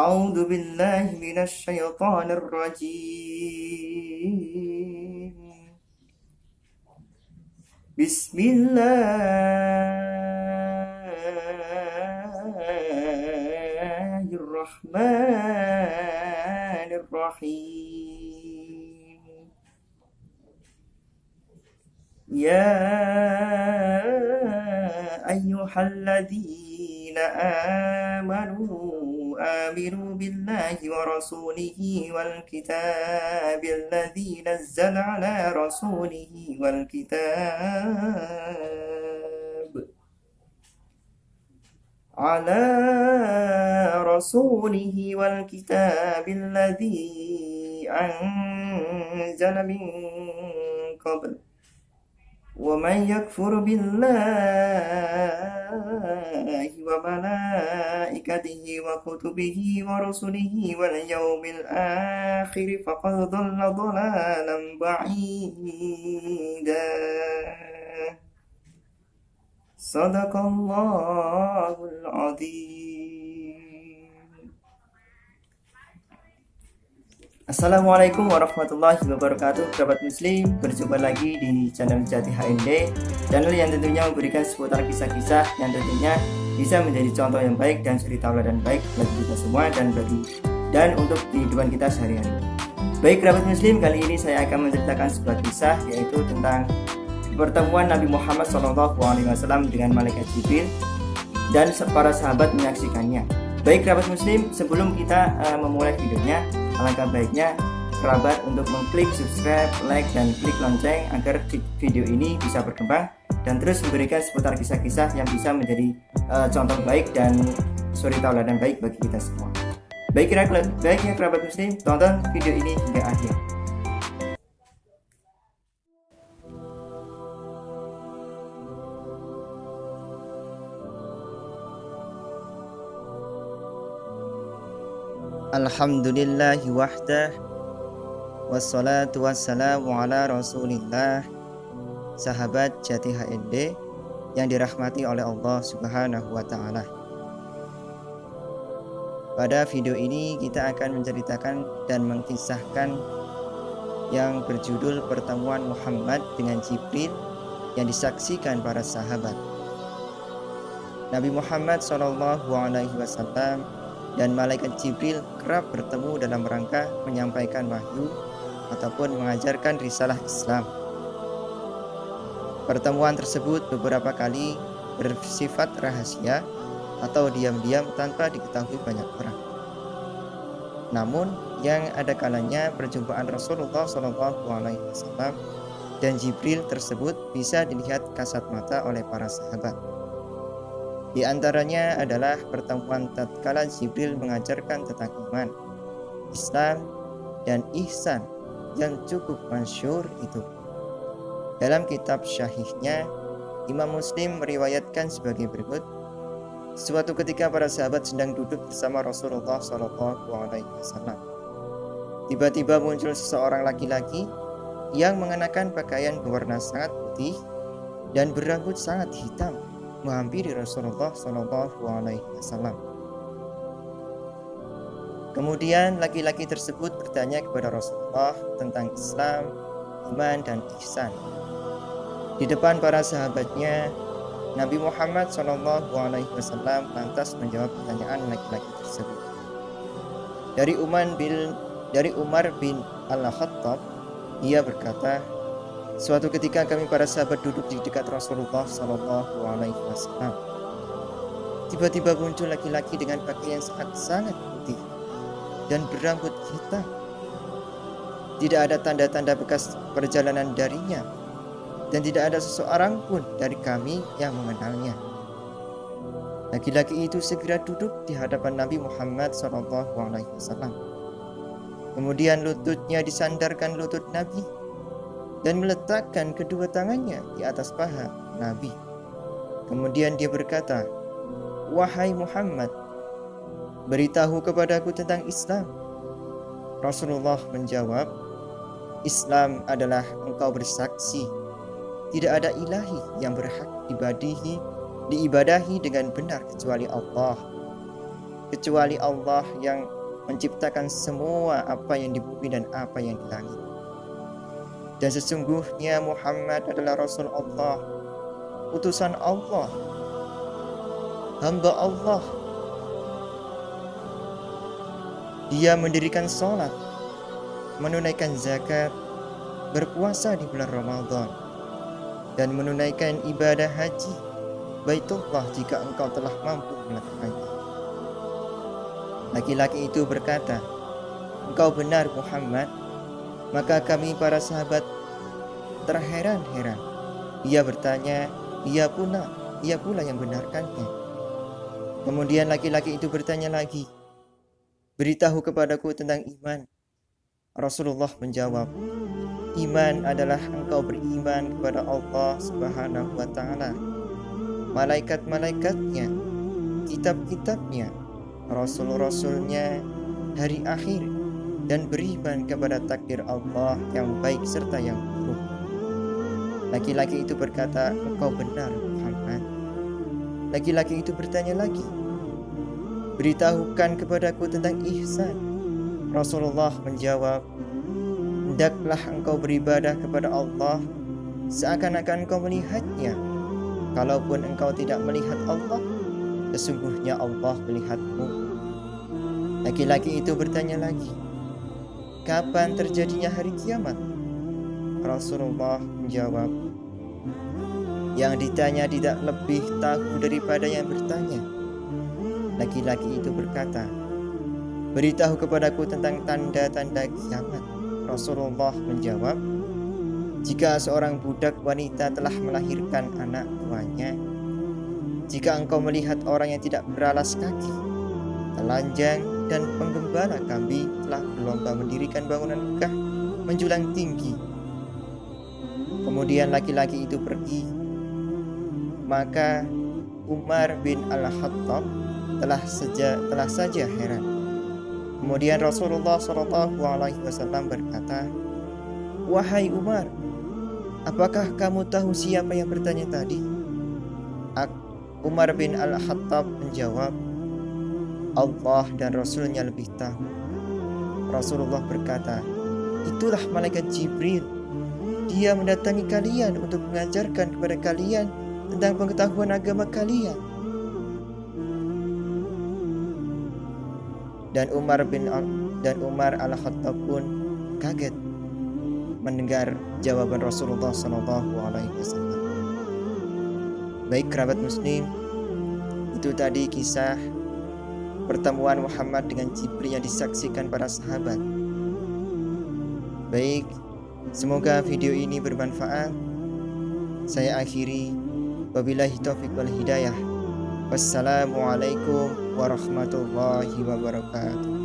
أعوذ بالله من الشيطان الرجيم. بسم الله الرحمن الرحيم. يا أيها الذين آمنوا بالله ورسوله والكتاب الذي نزل على رسوله والكتاب الذي أنزل من قبل ومن يكفر بالله وملائكته وكتبه ورسله واليوم الآخر فقد ضل ضلالا بعيدا. صدق الله العظيم. Assalamualaikum warahmatullahi wabarakatuh, kerabat muslim. Berjumpa lagi di channel Jati HND, channel yang tentunya memberikan seputar kisah-kisah yang tentunya bisa menjadi contoh yang baik dan suri tauladan baik bagi kita semua dan untuk kehidupan kita sehari-hari. Baik kerabat muslim, kali ini saya akan menceritakan sebuah kisah, yaitu tentang pertemuan Nabi Muhammad SAW dengan malaikat Jibril dan para sahabat menyaksikannya. Baik kerabat muslim, sebelum kita memulai videonya, alangkah baiknya kerabat untuk mengklik subscribe, like, dan klik lonceng agar video ini bisa berkembang dan terus memberikan seputar kisah-kisah yang bisa menjadi contoh baik dan suri tauladan baik bagi kita semua. Baiknya kerabat muslim, tonton video ini hingga akhir. Alhamdulillahi wahdah, wassalatu wassalamu ala rasulillah. Sahabat Jati HND yang dirahmati oleh Allah Subhanahu wa ta'ala, pada video ini kita akan menceritakan dan mengkisahkan yang berjudul pertemuan Muhammad dengan Jibril yang disaksikan para sahabat. Nabi Muhammad SAW dan malaikat Jibril kerap bertemu dalam rangka menyampaikan wahyu ataupun mengajarkan risalah Islam. Pertemuan tersebut beberapa kali bersifat rahasia atau diam-diam tanpa diketahui banyak orang. Namun yang ada kalanya perjumpaan Rasulullah SAW dan Jibril tersebut bisa dilihat kasat mata oleh para sahabat. Di antaranya adalah pertemuan tatkala Jibril mengajarkan tentang iman, Islam, dan ihsan yang cukup masyhur itu. Dalam kitab syahihnya, Imam Muslim meriwayatkan sebagai berikut. Suatu ketika para sahabat sedang duduk bersama Rasulullah SAW. Tiba-tiba muncul seseorang laki-laki yang mengenakan pakaian berwarna sangat putih dan berambut sangat hitam, menghampiri Rasulullah SAW. Kemudian laki-laki tersebut bertanya kepada Rasulullah tentang Islam, iman, dan ihsan. Di depan para sahabatnya, Nabi Muhammad SAW lantas menjawab pertanyaan laki-laki tersebut. Dari Umar bin Al-Khattab, ia berkata, suatu ketika kami para sahabat duduk di dekat Rasulullah SAW. Tiba-tiba muncul laki-laki dengan pakaian sangat putih dan berambut hitam. Tidak ada tanda-tanda bekas perjalanan darinya, dan tidak ada seseorang pun dari kami yang mengenalnya. Laki-laki itu segera duduk di hadapan Nabi Muhammad SAW. Kemudian lututnya disandarkan lutut Nabi dan meletakkan kedua tangannya di atas paha Nabi. Kemudian dia berkata, "Wahai Muhammad, beritahu kepadaku tentang Islam." Rasulullah menjawab, "Islam adalah engkau bersaksi tidak ada ilahi yang berhak diibadahi dengan benar kecuali Allah, kecuali Allah yang menciptakan semua apa yang di bumi dan apa yang di langit. Dan sesungguhnya Muhammad adalah Rasul Allah, utusan Allah, hamba Allah. Dia mendirikan sholat, menunaikan zakat, berpuasa di bulan Ramadan, dan menunaikan ibadah haji Baitullah jika engkau telah mampu melakukannya. Laki-laki itu berkata, "Engkau benar Muhammad." Maka kami para sahabat terheran-heran. Ia bertanya, ia pula yang benarkannya. Kemudian laki-laki itu bertanya lagi, "Beritahu kepadaku tentang iman." Rasulullah menjawab, "Iman adalah engkau beriman kepada Allah Subhanahu wa Ta'ala, malaikat-malaikatnya, kitab-kitabnya, rasul-rasulnya, hari akhir, dan beriman kepada takdir Allah yang baik serta yang buruk." Laki-laki itu berkata, "Engkau benar Muhammad." Laki-laki itu bertanya lagi, "Beritahukan kepadaku tentang ihsan." Rasulullah menjawab, "Hendaklah engkau beribadah kepada Allah seakan-akan engkau melihatnya. Kalaupun engkau tidak melihat Allah, sesungguhnya Allah melihatmu." Laki-laki itu bertanya lagi, "Kapan terjadinya hari kiamat?" Rasulullah menjawab, "Yang ditanya tidak lebih tahu daripada yang bertanya." Laki-laki itu berkata, "Beritahu kepadaku tentang tanda-tanda kiamat." Rasulullah menjawab, "Jika seorang budak wanita telah melahirkan anak tuanya, jika engkau melihat orang yang tidak beralas kaki, telanjang, dan penggembala kambing telah berlomba mendirikan bangunan megah menjulang tinggi." Kemudian laki-laki itu pergi. Maka Umar bin Al-Khattab telah saja heran. Kemudian Rasulullah SAW berkata, "Wahai Umar, apakah kamu tahu siapa yang bertanya tadi?" Umar bin Al-Khattab menjawab, "Allah dan Rasulnya lebih tahu." Rasulullah berkata, "Itulah malaikat Jibril. Dia mendatangi kalian untuk mengajarkan kepada kalian tentang pengetahuan agama kalian." Dan Umar Al-Khattab pun kaget mendengar jawaban Rasulullah SAW. Baik kerabat muslim, itu tadi kisah pertemuan Muhammad dengan Jibril yang disaksikan para sahabat. Baik, semoga video ini bermanfaat. Saya akhiri, wabillahi taufiq wal hidayah. Wassalamualaikum warahmatullahi wabarakatuh.